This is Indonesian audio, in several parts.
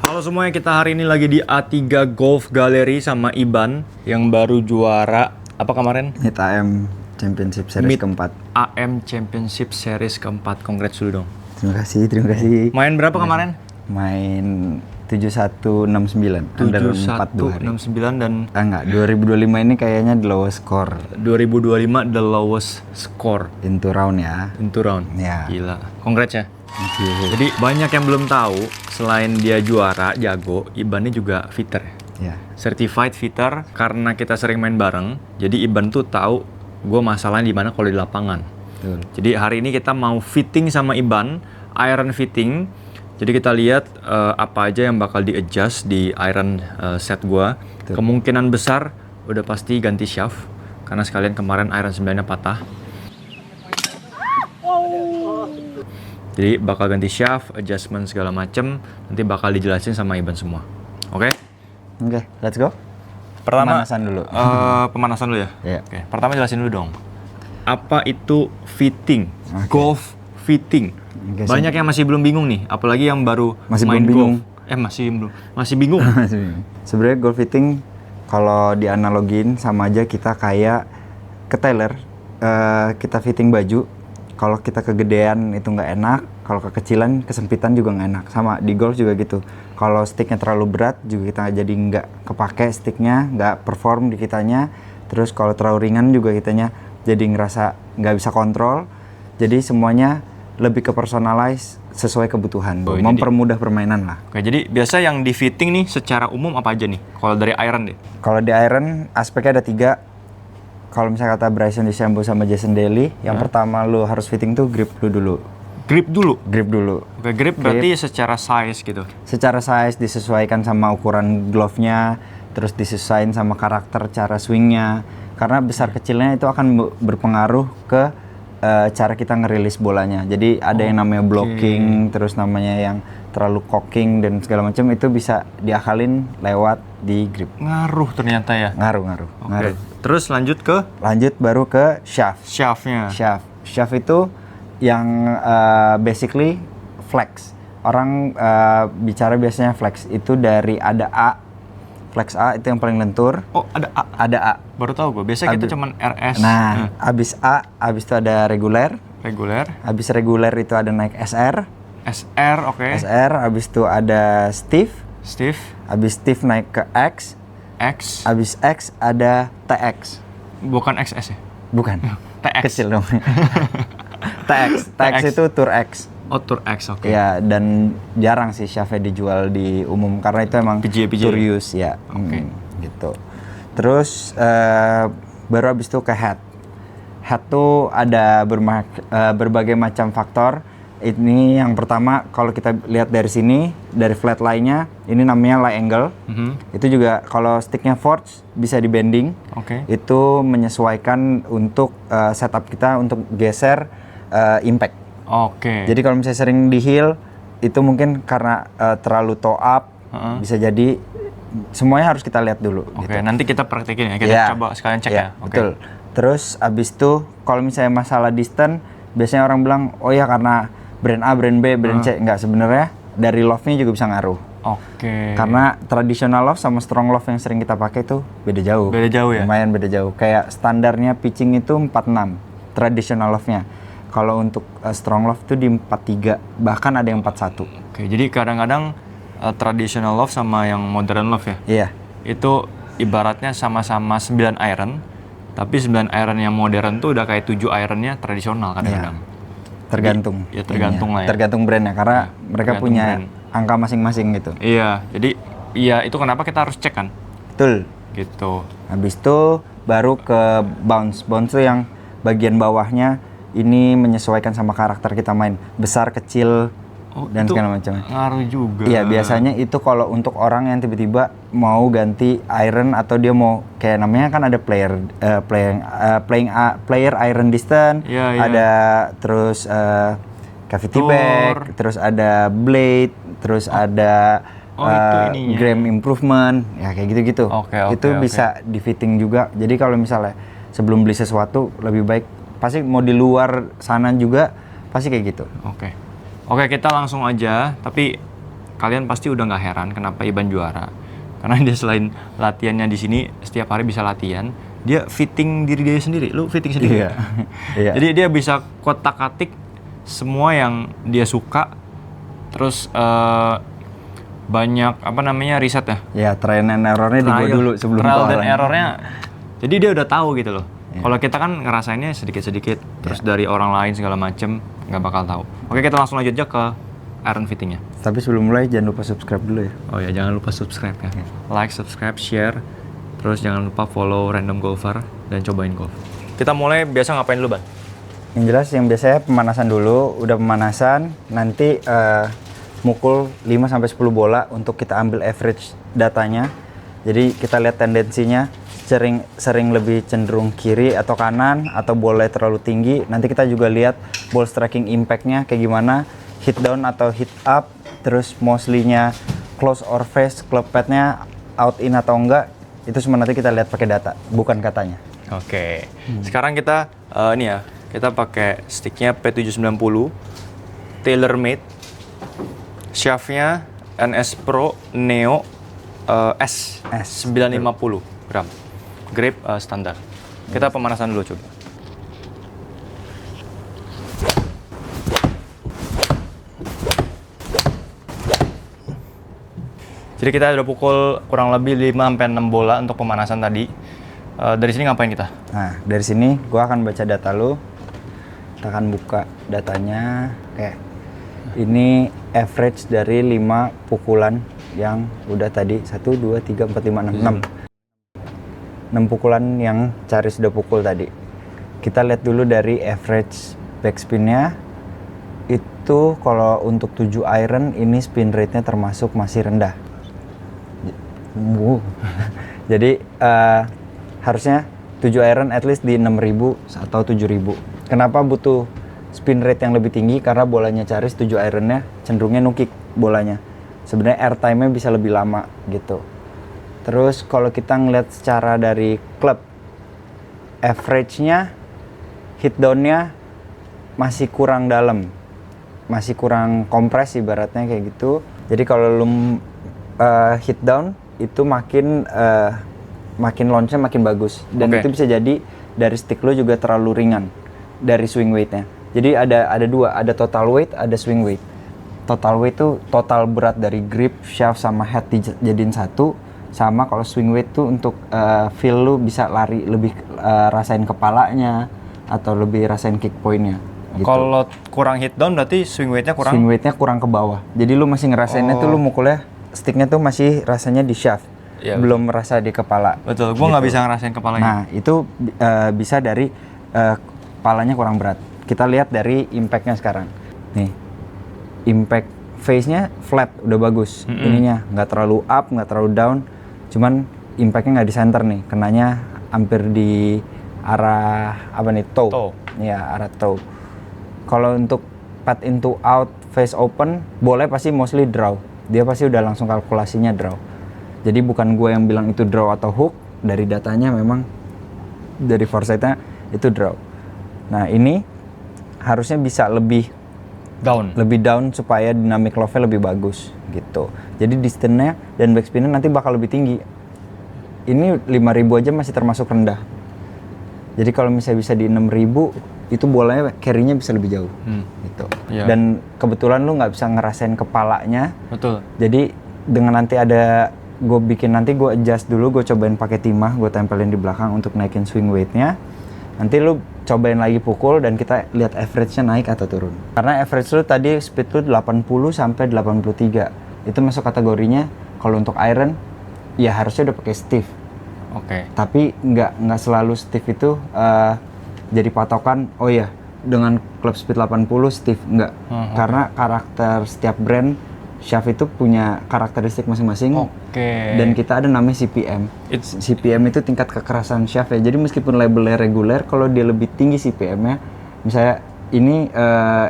Halo semuanya, kita hari ini lagi di A3 Golf Gallery sama Iban yang baru juara apa kemarin? Mid AM Championship Series Mid keempat. AM Championship Series keempat. Congrats dulu dong. Terima kasih. Main berapa kemarin? Main 7169 under 42 hari. 7169 dan Enggak, 2025 ini kayaknya the lowest score 2025 the lowest score into round ya. into round. Ya. Gila. Congrats ya. Thank you. Jadi banyak yang belum tahu, selain dia juara jago, Iban ini juga fitter. Ya. Certified fitter karena kita sering main bareng. Jadi Iban tuh tahu gue masalahnya di mana kalau di lapangan. Betul. Jadi hari ini kita mau fitting sama Iban, iron fitting. Jadi kita lihat apa aja yang bakal di-adjust di iron set gua. Betul. Kemungkinan besar udah pasti ganti shaft karena sekalian kemarin iron 9-nya patah. Jadi bakal ganti shaft, adjustment segala macem. Nanti bakal dijelasin sama Iban semua. Oke? Oke, let's go. Pertama Pemanasan dulu. Pemanasan dulu ya. Iya. Oke. Pertama jelasin dulu dong. Apa itu fitting? Oke. Golf fitting. Oke, Banyak yang masih belum bingung nih, apalagi yang baru Masih main belum bingung. golf. Masih bingung. Sebenarnya golf fitting kalau dianalogin sama aja kita kayak ke tailor, kita fitting baju. Kalau kita kegedean itu nggak enak, kalau kekecilan, kesempitan juga nggak enak. Sama di golf juga gitu. Kalau sticknya terlalu berat juga kita jadi nggak kepake sticknya, nggak perform di kitanya. Terus kalau terlalu ringan juga kitanya jadi ngerasa nggak bisa kontrol. Jadi semuanya lebih ke personalize sesuai kebutuhan, Oh, mempermudah permainan lah. Oke, jadi biasa yang di fitting nih secara umum apa aja nih? Kalau dari iron deh. Kalau di iron aspeknya ada 3. Kalau misalnya kata Bryson DeChambeau sama Jason Daly, yang pertama lu harus fitting tuh grip lu dulu. Grip dulu. Grip dulu. Oke, grip berarti secara size gitu. Secara size disesuaikan sama ukuran glove-nya, terus disesuaikan sama karakter cara swingnya. Karena besar kecilnya itu akan berpengaruh ke cara kita ngerilis bolanya. Jadi ada yang namanya blocking, terus namanya yang terlalu cocking dan segala macam itu bisa diakalin lewat di grip. Ngaruh ternyata ya. Ngaruh. Oke. Terus lanjut ke Lanjut baru ke shaft. shaftnya. Shaft itu yang basically flex. Orang bicara biasanya flex itu dari ada A. Flex A itu yang paling lentur. Oh, ada A. Ada A. Baru tahu gue. Biasanya kita cuman RS. Nah, abis A, abis itu ada reguler. Reguler. Abis reguler itu ada naik SR. SR, oke. SR, abis itu ada stiff. Stiff. Abis stiff naik ke X. X. Abis X ada TX. Bukan XS ya? Bukan. TX. Kecil dong. TX itu Tour X. Oh, Tour X, oke. Ya, dan jarang sih shaftnya dijual di umum karena itu emang PGA. tour use ya. Oke. Gitu. Terus baru abis itu ke head. Head tuh ada berbagai macam faktor. Ini yang pertama kalau kita lihat dari sini, dari flat line-nya, ini namanya lie angle. Itu juga kalau sticknya forged bisa di bending. Oke. Itu menyesuaikan untuk setup kita untuk geser impact. Oke. Jadi kalau misalnya sering di heel, itu mungkin karena terlalu toe up, bisa jadi semuanya harus kita lihat dulu. Oke, Gitu. nanti kita praktekin ya. Kita Ya. coba sekalian cek ya. Oke. Betul. Terus abis itu kalau misalnya masalah distance, biasanya orang bilang, oh ya karena brand A, brand B, brand C. Enggak, sebenarnya dari love-nya juga bisa ngaruh. Oke. Karena traditional love sama strong love yang sering kita pakai itu beda jauh. Beda jauh ya? Lumayan beda jauh. Kayak standarnya pitching itu 46, traditional love-nya. Kalau untuk strong love itu di 43, bahkan ada yang 41. Oke, jadi kadang-kadang traditional love sama yang modern love ya. Iya. Itu ibaratnya sama-sama 9 iron, tapi 9 iron yang modern tuh udah kayak 7 ironnya tradisional kadang-kadang. Tergantung. Ya tergantung lah ya. Tergantung brandnya karena mereka tergantung punya brand. angka masing-masing gitu. Iya, jadi iya itu kenapa kita harus cek kan? Betul. Gitu. Habis itu baru ke bounce. Bounce itu yang bagian bawahnya ini menyesuaikan sama karakter kita main. Besar, kecil, dan itu segala macam. ngaruh juga. Iya, biasanya itu kalau untuk orang yang tiba-tiba mau ganti iron atau dia mau kayak namanya kan ada player iron distance, Iya, iya. ada terus cavity Tour. bag, terus ada blade, terus ada itu ininya. gram improvement, ya kayak gitu-gitu. Oke, Itu bisa di fitting juga. Jadi kalau misalnya sebelum beli sesuatu lebih baik pasti mau di luar sana juga pasti kayak gitu. Oke, kita langsung aja. Tapi kalian pasti udah nggak heran kenapa Iban juara. Karena dia selain latihannya di sini setiap hari bisa latihan, dia fitting diri dia sendiri. Lu fitting sendiri. Iya. Iya. Jadi dia bisa kotak-katik semua yang dia suka. Terus banyak riset ya. Ya, trial and errornya di gua dulu sebelum trial ke dan orang. errornya. Jadi dia udah tahu gitu loh. Kalau kita kan ngerasainnya sedikit-sedikit, terus dari orang lain segala macem nggak bakal tahu. Oke, kita langsung lanjut aja ke iron fittingnya. Tapi sebelum mulai jangan lupa subscribe dulu ya. Oh ya, jangan lupa subscribe ya. Like, subscribe, share. Terus jangan lupa follow Random Golfer dan cobain golf. Kita mulai biasa ngapain dulu, Ban? Yang jelas yang biasanya pemanasan dulu, udah pemanasan, nanti mukul 5-10 bola untuk kita ambil average datanya. Jadi kita lihat tendensinya, sering lebih cenderung kiri atau kanan, atau bola terlalu tinggi. Nanti kita juga lihat ball striking impact-nya kayak gimana, hit down atau hit up, terus mostly-nya close or face, club pad-nya out in atau enggak, itu semua nanti kita lihat pakai data, bukan katanya. Oke. Sekarang kita kita pakai sticknya P790 tailor made. Shaftnya NS Pro Neo S 950 gram. Grip standar. Kita pemanasan dulu coba. Jadi kita udah pukul kurang lebih 5-6 bola untuk pemanasan tadi. Dari sini ngapain kita? Nah, dari sini gua akan baca data lu. Kita akan buka datanya. Oke. Ini average dari 5 pukulan yang udah tadi 1, 2, 3, 4, 5, 6. 6 pukulan yang Cari sudah pukul tadi. Kita lihat dulu dari average backspinnya. Itu kalau untuk 7 iron ini spin rate-nya termasuk masih rendah. Jadi harusnya 7 iron at least di 6.000 atau 7.000. Kenapa butuh spin rate yang lebih tinggi? Karena bolanya Charis 7 ironnya cenderungnya nukik bolanya. Sebenarnya air time-nya bisa lebih lama gitu. Terus kalau kita ngeliat secara dari club, average-nya, hit down-nya masih kurang dalam, masih kurang kompres ibaratnya kayak gitu. Jadi kalau lu hit down itu makin launch-nya makin bagus, dan itu bisa jadi dari stick lu juga terlalu ringan dari swing weight-nya. Jadi ada dua, ada total weight, ada swing weight. Total weight itu total berat dari grip, shaft sama head dijadiin satu. Sama kalau swing weight tuh untuk feel lu bisa lari lebih rasain kepalanya atau lebih rasain kick point-nya. Gitu. Kalau kurang hit down berarti swing weight-nya kurang? Swing weight-nya kurang ke bawah. Jadi lu masih ngerasainnya tuh lu mukulnya, sticknya tuh masih rasanya di shaft. Ya, belum merasa di kepala. Betul, gua nggak bisa ngerasain kepalanya. Nah, itu bisa dari kepalanya kurang berat. Kita lihat dari impact-nya sekarang. Nih, impact face-nya flat, udah bagus. Ininya nggak terlalu up, nggak terlalu down. Cuman impact-nya nggak di center nih, kenanya hampir di arah toe. Ya, arah toe. Kalau untuk pad into out, face open, boleh pasti mostly draw. Dia pasti udah langsung kalkulasinya draw. Jadi bukan gue yang bilang itu draw atau hook, dari datanya memang dari foresight-nya itu draw. Nah, ini harusnya bisa lebih down supaya dynamic love-nya lebih bagus gitu. Jadi distance-nya dan backspin-nya nanti bakal lebih tinggi. Ini 5.000 aja masih termasuk rendah. Jadi kalau misalnya bisa di 6.000, itu bolanya carry-nya bisa lebih jauh gitu. Yeah. Dan kebetulan lu nggak bisa ngerasain kepalanya. Betul. Jadi dengan nanti ada gue adjust dulu, gue cobain pakai timah, gue tempelin di belakang untuk naikin swing weight-nya. Nanti lu cobain lagi pukul dan kita lihat average-nya naik atau turun. Karena average lu tadi speed lu 80 sampai 83. Itu masuk kategorinya kalau untuk iron ya harusnya udah pakai stiff. Oke. Tapi nggak selalu stiff itu jadi patokan. Oh ya, dengan club speed 80 stiff enggak. Karena karakter setiap brand shaft itu punya karakteristik masing-masing. Dan kita ada namanya CPM. CPM itu tingkat kekerasan shaft ya. Jadi meskipun labelnya reguler, kalau dia lebih tinggi CPM-nya, misalnya ini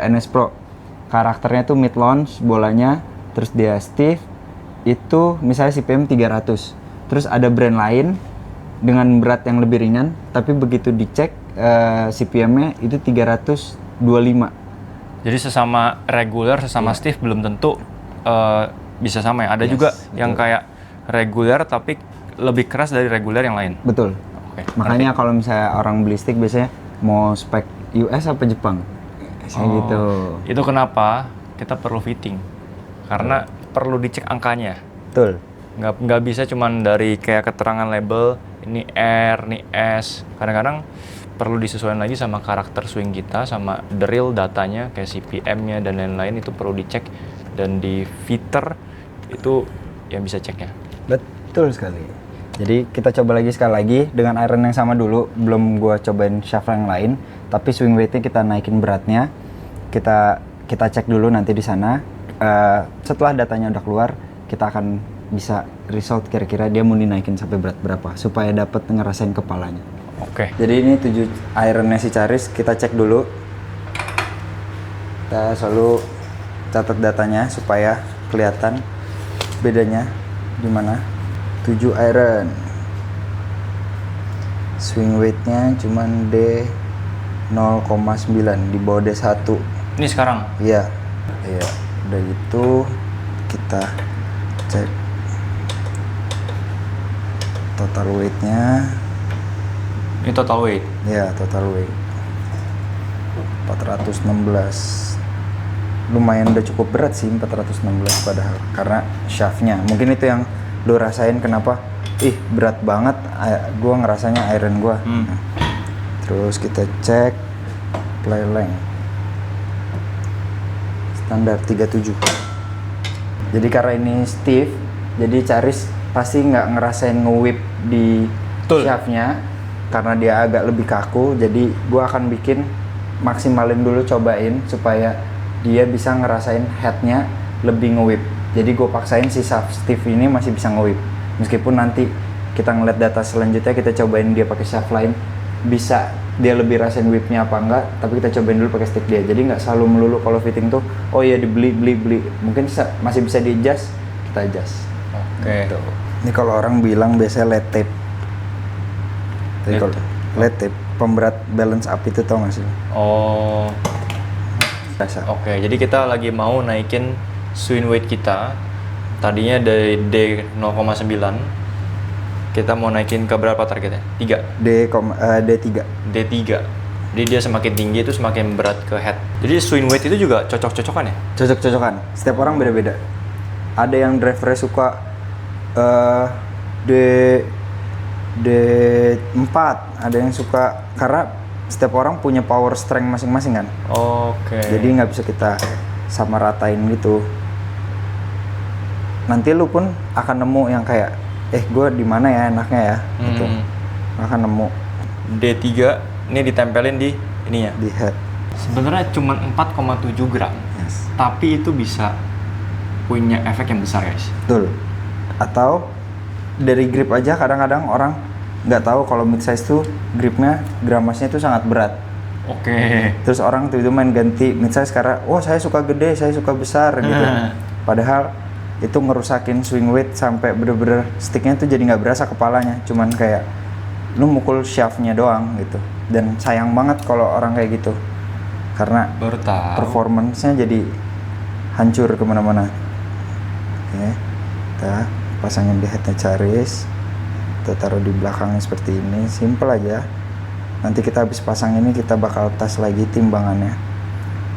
NS Pro, karakternya tuh mid launch bolanya, terus dia stiff, itu misalnya CPM 300. Terus ada brand lain dengan berat yang lebih ringan, tapi begitu dicek CPM-nya itu 325. Jadi sesama reguler, sesama stiff belum tentu bisa sama ya. Ada Yes, juga betul. yang kayak reguler tapi lebih keras dari reguler yang lain. Betul. Oke. Makanya kalau misalnya orang beli stick biasanya mau spek US apa Jepang? Kayak gitu. Itu kenapa kita perlu fitting. Karena perlu dicek angkanya. Betul. Nggak bisa cuman dari kayak keterangan label ini R, ini S. Kadang-kadang perlu disesuaikan lagi sama karakter swing kita, sama the real datanya kayak CPM-nya dan lain-lain, itu perlu dicek. Dan di fitter itu yang bisa ceknya. Betul sekali. Jadi kita coba lagi sekali lagi dengan iron yang sama dulu. Belum gua cobain shaft yang lain, tapi swing weight-nya kita naikin beratnya. Kita cek dulu nanti di sana. Setelah datanya udah keluar, kita akan bisa result kira-kira dia mau dinaikin sampai berat berapa supaya dapat ngerasain kepalanya. Oke. Jadi ini 7 ironnya si Charis, kita cek dulu. Kita selalu catat datanya supaya kelihatan bedanya di mana. 7 iron. Swing weight-nya cuman D 0,9 di bawah D1. Ini sekarang. Iya. Iya, udah gitu kita cek total weight-nya. Ini total weight. Ya, total weight 416. Lumayan udah cukup berat sih 416 padahal karena shaftnya. Mungkin itu yang lu rasain kenapa berat banget. Gua ngerasanya iron gua. Nah, terus kita cek play length standar 37. Jadi karena ini stiff, jadi Charis pasti nggak ngerasain nge-whip di Betul. shaftnya karena dia agak lebih kaku. Jadi gua akan bikin maksimalin dulu, cobain supaya dia bisa ngerasain headnya lebih nge-whip. Jadi gue paksain si shaft stiff ini masih bisa nge-whip. Meskipun nanti kita ngeliat data selanjutnya, kita cobain dia pakai shaft lain, bisa dia lebih rasain whipnya apa enggak, tapi kita cobain dulu pakai stick dia. Jadi nggak selalu melulu kalau fitting tuh, oh iya beli. Mungkin masih bisa di adjust, kita adjust. Oke. Gitu. Ini kalau orang bilang biasanya lead tape. Jadi Lead kalau lead tape, pemberat balance up itu tau gak sih? Oh. Biasa. Oke, jadi kita lagi mau naikin swing weight kita. Tadinya dari D 0,9. Kita mau naikin ke berapa targetnya? 3. D3. D3. Jadi dia semakin tinggi itu semakin berat ke head. Jadi swing weight itu juga cocok-cocokan ya? Cocok-cocokan. Setiap orang beda-beda. Ada yang drivernya suka D D4, ada yang suka, karena setiap orang punya power strength masing-masing kan. Oke. Jadi nggak bisa kita sama ratain gitu. Nanti lu pun akan nemu yang kayak gue di mana ya enaknya ya gitu. Akan nemu D3 ini ditempelin di ininya. di head. Sebenarnya cuma 4,7 gram. Yes. Tapi itu bisa punya efek yang besar, guys. Betul. Atau dari grip aja kadang-kadang orang nggak tahu kalau mid size tuh gripnya grammasnya itu sangat berat. Oke. Terus orang tiba-tiba main ganti mid size karena saya suka gede, saya suka besar gitu. Padahal itu ngerusakin swing weight sampai bener-bener sticknya tuh jadi nggak berasa kepalanya, cuman kayak lu mukul shaftnya doang gitu. Dan sayang banget kalau orang kayak gitu karena Baru tahu. performance-nya jadi hancur kemana-mana. Oke, kita pasangin di headnya Charis, kita taruh di belakangnya seperti ini, simple aja. Nanti kita habis pasang ini kita bakal tes lagi timbangannya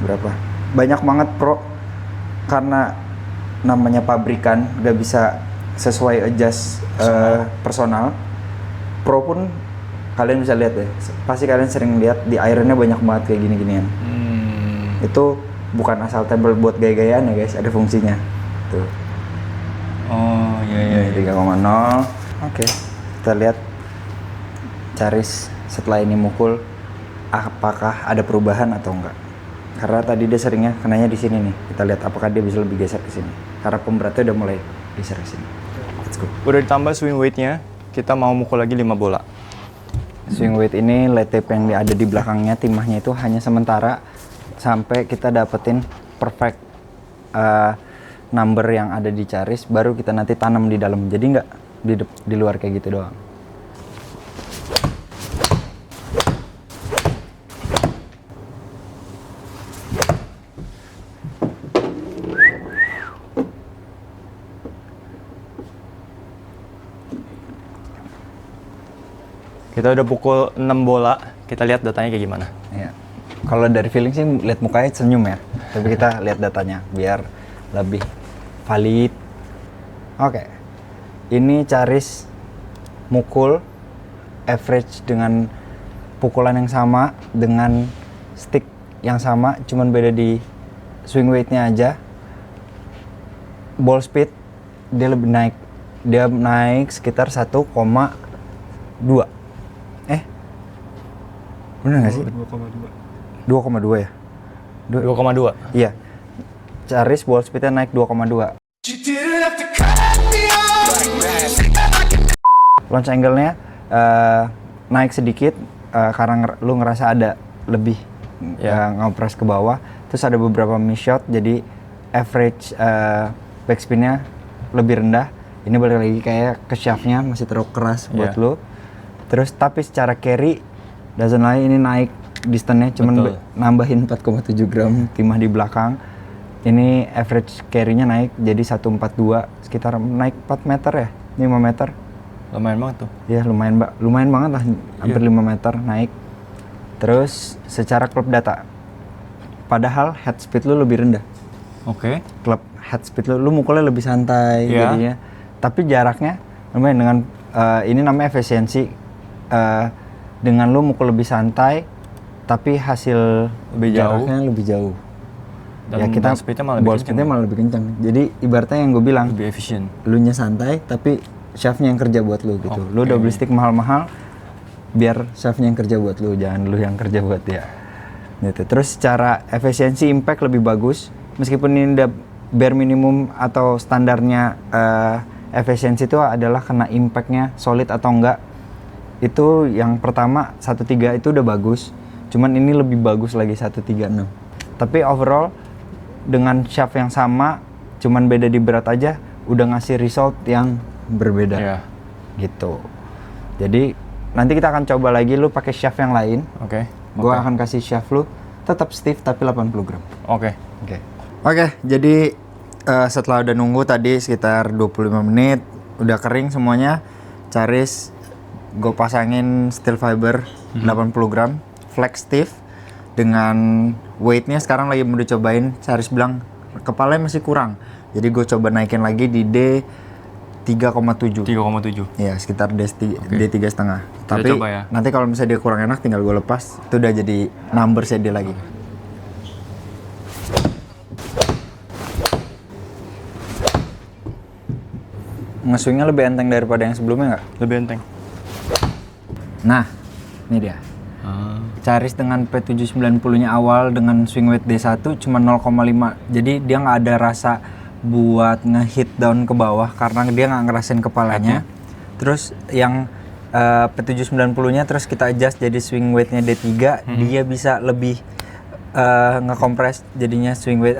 berapa. Banyak banget pro, karena namanya pabrikan gak bisa sesuai adjust personal. Pro pun kalian bisa lihat deh, pasti kalian sering lihat di ironnya banyak banget kayak gini-ginian. Itu bukan asal table buat gaya-gayaan ya guys, ada fungsinya tuh. Oh iya. 3,0. Oke, kita lihat Charis setelah ini mukul apakah ada perubahan atau enggak. Karena tadi dia seringnya kenanya di sini nih. Kita lihat apakah dia bisa lebih geser ke sini. Karena pemberatnya udah mulai geser ke sini. Let's go. Udah ditambah swing weight-nya, kita mau mukul lagi 5 bola. Swing weight ini lead tape yang ada di belakangnya, timahnya itu hanya sementara sampai kita dapetin perfect number yang ada di Charis, baru kita nanti tanam di dalam. Jadi nggak di luar kayak gitu doang. Kita udah pukul 6 bola, kita lihat datanya kayak gimana. Iya. Kalau dari feeling sih lihat mukanya senyum ya. Tapi kita lihat datanya biar lebih valid. Oke. Ini Charis mukul average dengan pukulan yang sama dengan stick yang sama, cuman beda di swing weight-nya aja. Ball speed dia lebih naik. Dia naik sekitar 1,2. Bener nggak sih? 2,2 ya? 2,2. Iya. Charis ball speed-nya naik 2,2. Launch angle-nya naik sedikit karena lu ngerasa ada lebih ngopres ke bawah. Terus ada beberapa miss shot, jadi average backspin-nya lebih rendah. Ini balik lagi kayak ke shaft-nya masih terlalu keras buat lu. Terus tapi secara carry doesn't lie, ini naik distance-nya cuman nambahin 4,7 gram timah di belakang. Ini average carry-nya naik jadi 142, sekitar naik 4 meter ya, 5 meter. Lumayan banget tuh. Ya lumayan banget lah, hampir 5 meter naik. Terus secara club data, padahal head speed lu lebih rendah. Oke. Club head speed lu mukulnya lebih santai jadinya. Tapi jaraknya lumayan dengan ini namanya efisiensi. Dengan lu mukul lebih santai, tapi hasil jaraknya lebih jauh. Dan kita speednya malah lebih kencang. malah lebih kencang. Jadi ibaratnya yang gue bilang, lebih efisien. Lu nya santai, tapi shaftnya yang kerja buat lu gitu. Lu double stick mahal-mahal, biar shaftnya yang kerja buat lu, jangan lu yang kerja buat dia. Gitu. Terus secara efisiensi impact lebih bagus, meskipun ini udah bare minimum atau standarnya efisiensi itu adalah kena impactnya solid atau enggak. Itu yang pertama 1.3 itu udah bagus, cuman ini lebih bagus lagi 1.36. Tapi overall dengan shaft yang sama, cuman beda di berat aja, udah ngasih result yang berbeda. Gitu. Jadi nanti kita akan coba lagi lu pakai shaft yang lain. Gua akan kasih shaft lu tetap stiff tapi 80 gram. Oke, jadi setelah udah nunggu tadi sekitar 25 menit, udah kering semuanya, Charis gue pasangin steel fiber 80 gram flex stiff dengan weightnya sekarang lagi mau dicobain. Charis bilang kepalanya masih kurang, jadi gue coba naikin lagi di D 3,7. Ya sekitar D3 setengah. Tapi nanti kalau misalnya dia kurang enak tinggal gue lepas, itu udah jadi number dia lagi. Nge-swingnya lebih enteng daripada yang sebelumnya nggak? Lebih enteng. Nah, ini dia. Charis dengan P790-nya awal dengan swing weight D1 cuma 0,5. Jadi dia nggak ada rasa buat nge-hit down ke bawah karena dia nggak ngerasain kepalanya. Terus yang P790-nya terus kita adjust jadi swing weight-nya D3, dia bisa lebih nge-compress jadinya swing weight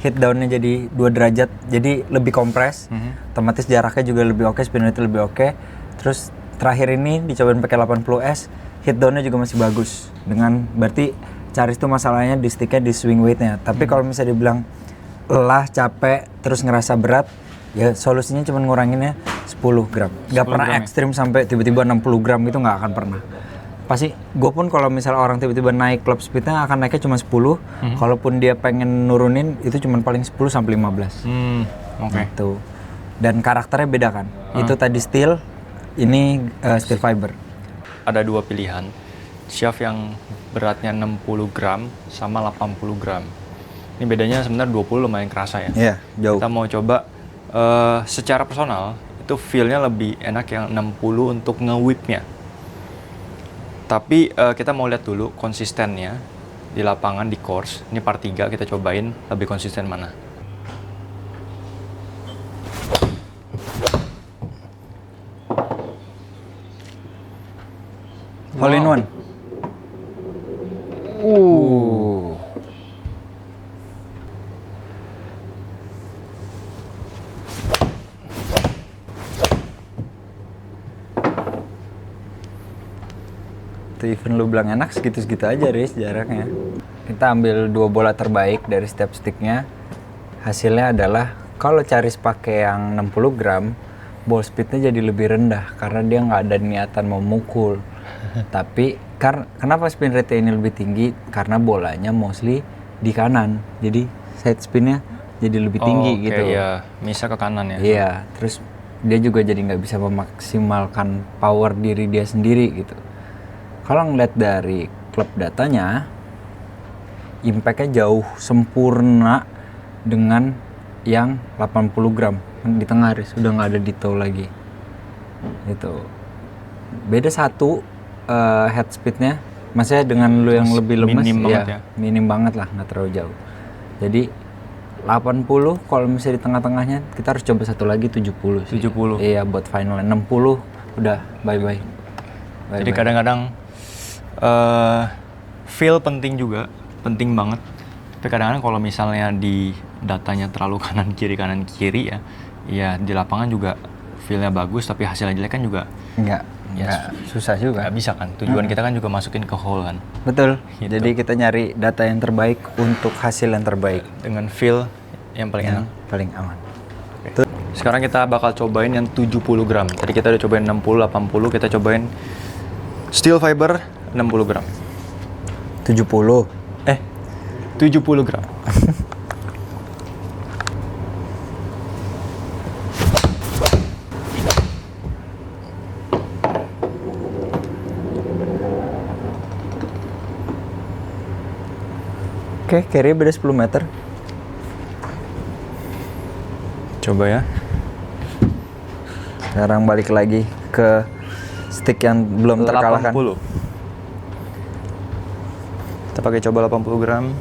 hit down-nya jadi 2 derajat. Jadi lebih kompres. Otomatis jaraknya juga lebih oke, spin rate lebih oke. Terus terakhir ini dicobain pakai 80S, hit down-nya juga masih bagus. Dengan berarti Charis tuh masalahnya di stick-nya di swing weight-nya. Tapi kalau misalnya dibilang lelah, capek, terus ngerasa berat, ya solusinya cuma nguranginnya 10 gram. Gak pernah ekstrim sampai tiba-tiba 60 gram gitu, nggak akan pernah. Pasti gue pun kalau misalnya orang tiba-tiba naik club speed-nya akan naiknya cuma 10. Kalaupun dia pengen nurunin itu cuma paling 10 sampai 15. Gitu. Dan karakternya beda kan. Itu tadi steel, ini steel fiber. Ada 2 pilihan, shaft yang beratnya 60 gram sama 80 gram. Ini bedanya sebenarnya 20 lumayan kerasa ya. Iya, jauh. Kita mau coba secara personal, itu feel-nya lebih enak yang 60 untuk nge-whip-nya. Tapi kita mau lihat dulu konsistennya di lapangan, di course. Ini part 3, kita cobain lebih konsisten mana. Hole in one. Tuh even lu bilang enak segitu-segitu aja Riz jaraknya. Kita ambil 2 bola terbaik dari setiap sticknya. Hasilnya adalah kalau Charis pakai yang 60 gram, ball speednya jadi lebih rendah karena dia nggak ada niatan mau mukul. Tapi kenapa spin rate ini lebih tinggi? Karena bolanya mostly di kanan, jadi side spinnya jadi lebih tinggi oke, gitu. ya, misal ke kanan ya. Iya, terus dia juga jadi nggak bisa memaksimalkan power diri dia sendiri gitu. Kalau ngeliat dari klub datanya, impact-nya jauh sempurna dengan yang 80 gram di tengah Riz, udah nggak ada di toe lagi. Itu beda satu head speednya, maksudnya dengan lu yang lebih lemes minim banget ya. minim banget lah, nggak terlalu jauh. Jadi 80 kalau misalnya di tengah-tengahnya kita harus coba satu lagi 70 sih. 70. Iya buat final 60 udah bye. Jadi kadang-kadang feel penting juga, penting banget. Tapi kadang-kadang kalau misalnya di datanya terlalu kanan kiri ya di lapangan juga feelnya bagus tapi hasilnya jelek kan juga Enggak, susah juga. nggak bisa kan. Tujuan kita kan juga masukin ke hole kan. Betul. Gitu. Jadi kita nyari data yang terbaik untuk hasil yang terbaik. Dengan feel yang paling Yang enak. paling aman. Sekarang kita bakal cobain yang 70 gram. Tadi kita udah cobain 60, 80, kita cobain steel fiber 60 gram. 70. 70 gram. Oke, carry beda 10 meter. Coba ya. Sekarang balik lagi ke stick yang belum terkalahkan. 80. Kita pakai coba 80 gram.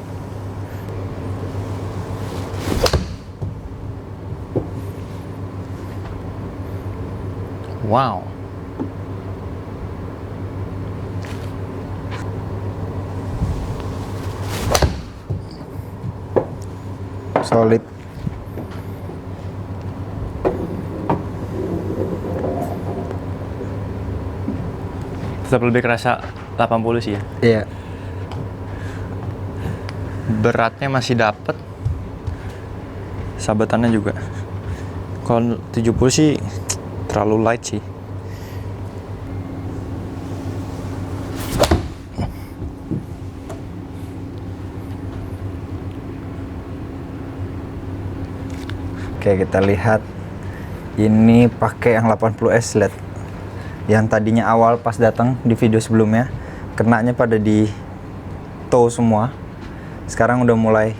Wow. Solid. Tetap lebih kerasa 80 sih ya. Iya. Beratnya masih dapet. Sabetannya juga. Kalau 70 sih terlalu light sih. Oke, kita lihat ini pakai yang 80S LED. Yang tadinya awal pas datang di video sebelumnya kenanya pada di toe semua. Sekarang udah mulai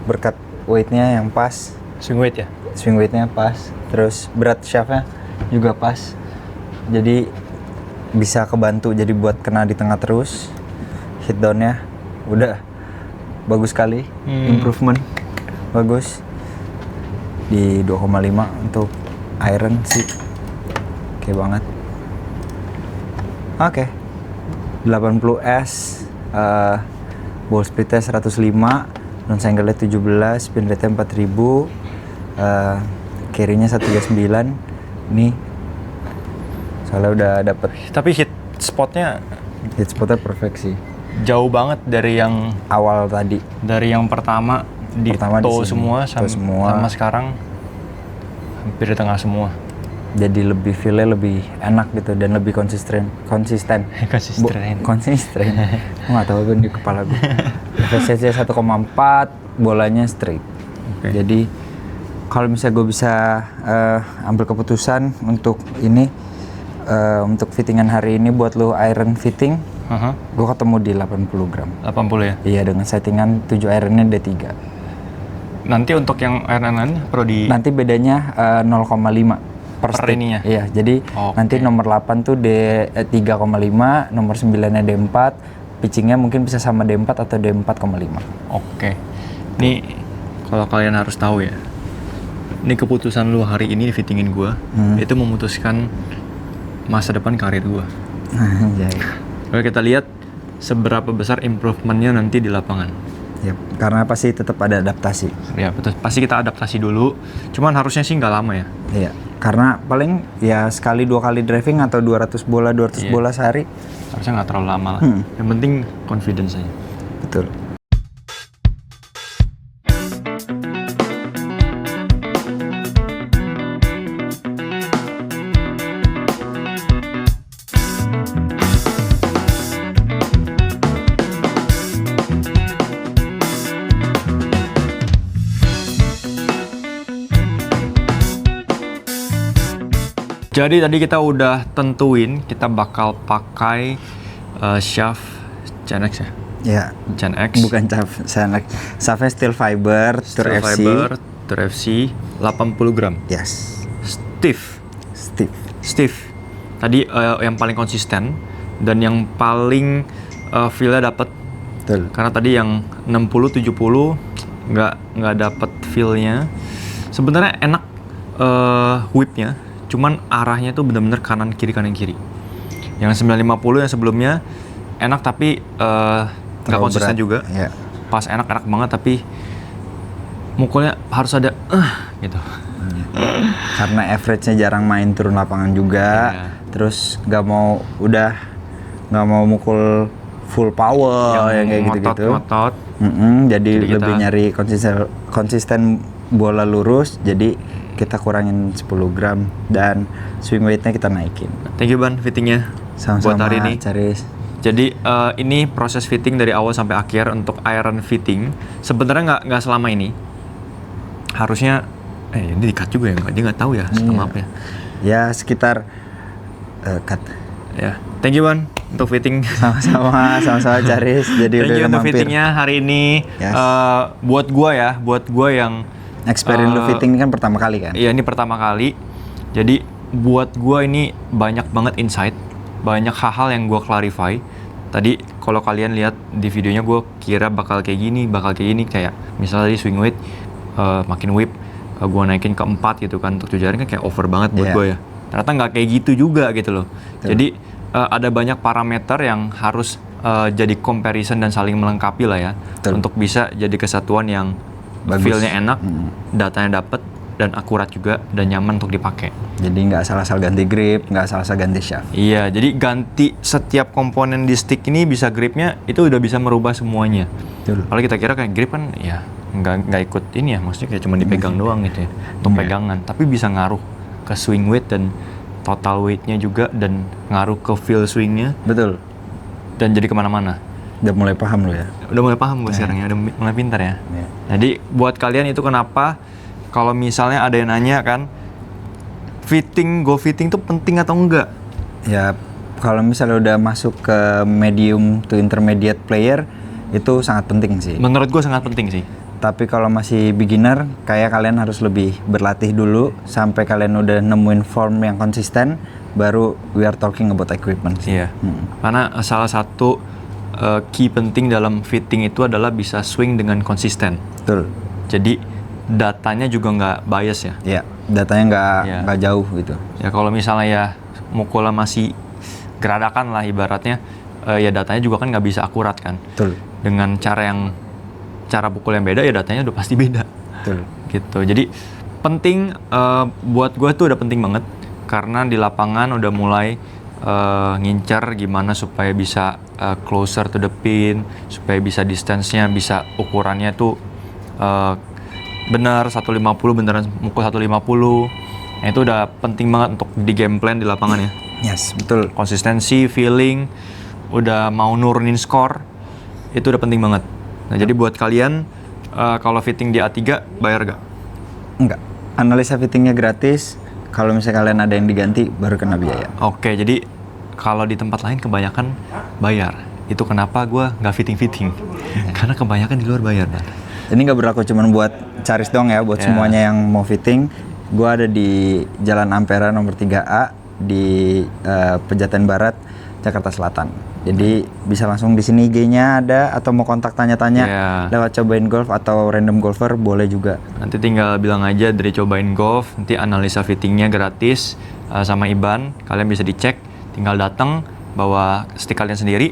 berkat weightnya yang pas, Swing weight ya? swing weightnya pas, terus berat shaftnya juga pas. Jadi bisa kebantu jadi buat kena di tengah terus. Hit downnya udah bagus sekali, improvement bagus. Di 2,5 untuk iron sih oke banget. Oke. 80S ball speednya 105, launch angle-nya 17, spin rate-nya 4000, carry-nya 139. Ini soalnya udah dapet Tapi hit spotnya hit spotnya perfect sih. jauh banget dari yang Awal tadi pertama di Pertama di toe sini, semua, toe semua. sama sekarang hampir di tengah semua. jadi lebih feel-nya lebih enak gitu dan lebih konsisten. Konsisten. Konsisten. Nggak tahu gue di kepala gue. Efisiensi 1,4, bolanya straight. Oke. Jadi kalau misalnya gue bisa ambil keputusan untuk ini untuk fittingan hari ini buat lo iron fitting, gue ketemu di 80 gram. 80 ya. Iya, dengan settingan 7 ironnya D3. Nanti untuk yang iron perlu di Nanti bedanya 0,5 per stick. ininya? Iya, jadi Oke. nanti nomor 8 tuh D3,5, nomor 9-nya D4, pitchingnya mungkin bisa sama D4 atau D4,5. Oke. Ini kalau kalian harus tahu ya. Ini keputusan lu hari ini di fittingin gua, itu memutuskan masa depan karir gua. Anjay. Kalau kita lihat seberapa besar improvementnya nanti di lapangan. Yap, karena pasti tetap ada adaptasi. Ya betul, pasti kita adaptasi dulu. Cuman harusnya sih nggak lama ya. Iya, karena paling ya sekali 2 kali driving atau 200 bola Iya. bola sehari. Harusnya nggak terlalu lama lah. Yang penting confidence aja. Betul. Jadi tadi kita udah tentuin kita bakal pakai shaft Gen X ya. Ya, Gen X. bukan shaft steel fiber, Tour Steel FC. fiber, Tour FC 80 gram. Yes, Stiff. stiff. Tadi yang paling konsisten dan yang paling feel-nya dapet. Betul. Karena tadi yang 60-70 nggak dapet feel-nya. Sebenarnya enak whip-nya, cuman arahnya tuh bener-bener kanan kiri. Yang 950 yang sebelumnya enak tapi nggak Terlalu konsisten berat. juga. Ya. Pas enak banget tapi mukulnya harus ada gitu. Karena average-nya jarang main turun lapangan juga. Iya. Terus nggak mau mukul full power yang kayak gitu-gitu. ngotot. Jadi Jadi kita- lebih nyari konsisten bola lurus. Jadi kita kurangin 10 gram dan swing weight-nya kita naikin. Thank you Ban fittingnya Sama-sama, buat hari ini. Charis. Jadi ini proses fitting dari awal sampai akhir untuk iron fitting. Sebenarnya nggak selama ini. Harusnya ini di-cut juga ya, dia nggak tahu ya setengah apa ya. Ya sekitar cut. Ya, thank you Ban untuk fitting. Sama-sama Charis. Jadi Thank udah you untuk mampir. fittingnya hari ini. Yes. Buat gua yang Experience lu fitting ini kan pertama kali kan? Iya, ini pertama kali. Jadi buat gua ini banyak banget insight, banyak hal-hal yang gua clarify. Tadi kalau kalian lihat di videonya gua kira bakal kayak gini, kayak misalnya tadi swing weight makin whip gua naikin ke 4 gitu kan, untuk tujuannya kan kayak over banget buat Yeah. gua ya. Ternyata nggak kayak gitu juga gitu loh. Betul. Jadi ada banyak parameter yang harus jadi comparison dan saling melengkapi lah ya. Betul. Untuk bisa jadi kesatuan yang Bagus. feel-nya enak, datanya dapet, dan akurat juga, dan nyaman untuk dipakai. Jadi nggak salah-salah ganti grip, nggak salah-salah ganti shaft. Iya, jadi ganti setiap komponen di stick ini bisa gripnya, itu udah bisa merubah semuanya. Betul. Kalau kita kira kayak grip kan ya nggak ikut ini ya, maksudnya kayak cuma dipegang doang gitu ya, untuk Iya. pegangan. Tapi bisa ngaruh ke swing weight dan total weight-nya juga, dan ngaruh ke feel swing-nya, Betul. dan jadi kemana-mana. Udah mulai paham lu ya? Udah mulai paham gue sekarang ya, udah mulai pintar ya. Iya. Jadi buat kalian itu kenapa kalau misalnya ada yang nanya kan, go fitting tuh penting atau enggak? Ya kalau misalnya udah masuk ke medium to intermediate player itu sangat penting sih. Menurut gue sangat penting sih. Tapi kalau masih beginner, kayak kalian harus lebih berlatih dulu sampai kalian udah nemuin form yang konsisten, baru we are talking about equipment sih. Iya. Karena salah satu key penting dalam fitting itu adalah bisa swing dengan konsisten. Betul. Jadi datanya juga nggak bias ya. Ya, datanya Iya. nggak jauh gitu. Ya kalau misalnya ya mukulnya masih geradakan lah ibaratnya, ya datanya juga kan nggak bisa akurat kan. Betul. Dengan cara pukul yang beda, ya datanya udah pasti beda. Betul. Gitu. Jadi penting, buat gue tuh udah penting banget, karena di lapangan udah mulai ngincar gimana supaya bisa closer to the pin, supaya bisa distance-nya, bisa ukurannya tuh benar 150, beneran mukul 150. Nah, itu udah penting banget untuk di game plan di lapangan ya. Yes, betul. Konsistensi, feeling, udah mau nurunin skor, itu udah penting banget. Nah, jadi buat kalian kalau fitting di A3 bayar gak? Enggak. Analisa fittingnya gratis. Kalau misalnya kalian ada yang diganti, baru kena biaya. Oke, jadi kalau di tempat lain kebanyakan bayar. Itu kenapa gue nggak fitting-fitting. Karena kebanyakan di luar bayar. Dan. Ini nggak berlaku cuma buat Charis dong ya, buat Ya. semuanya yang mau fitting. Gue ada di Jalan Ampera nomor 3A di Pejaten Barat, Jakarta Selatan. Jadi bisa langsung di sini IG-nya ada, atau mau kontak tanya-tanya Ya. lewat Cobain Golf atau Random Golfer boleh juga. Nanti tinggal bilang aja dari Cobain Golf, nanti analisa fittingnya gratis sama Iban. Kalian bisa dicek, tinggal datang bawa stick kalian sendiri.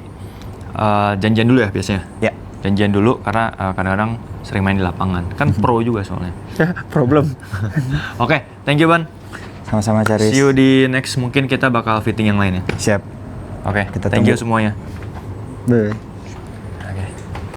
Janjian dulu ya biasanya. Ya. Janjian dulu karena kadang-kadang sering main di lapangan. Kan pro juga soalnya. Problem. Oke, thank you Ban. Sama-sama Charis. See you di next, mungkin kita bakal fitting yang lain ya. Siap. Oke, Kita thank you tunggu. semuanya. Bye.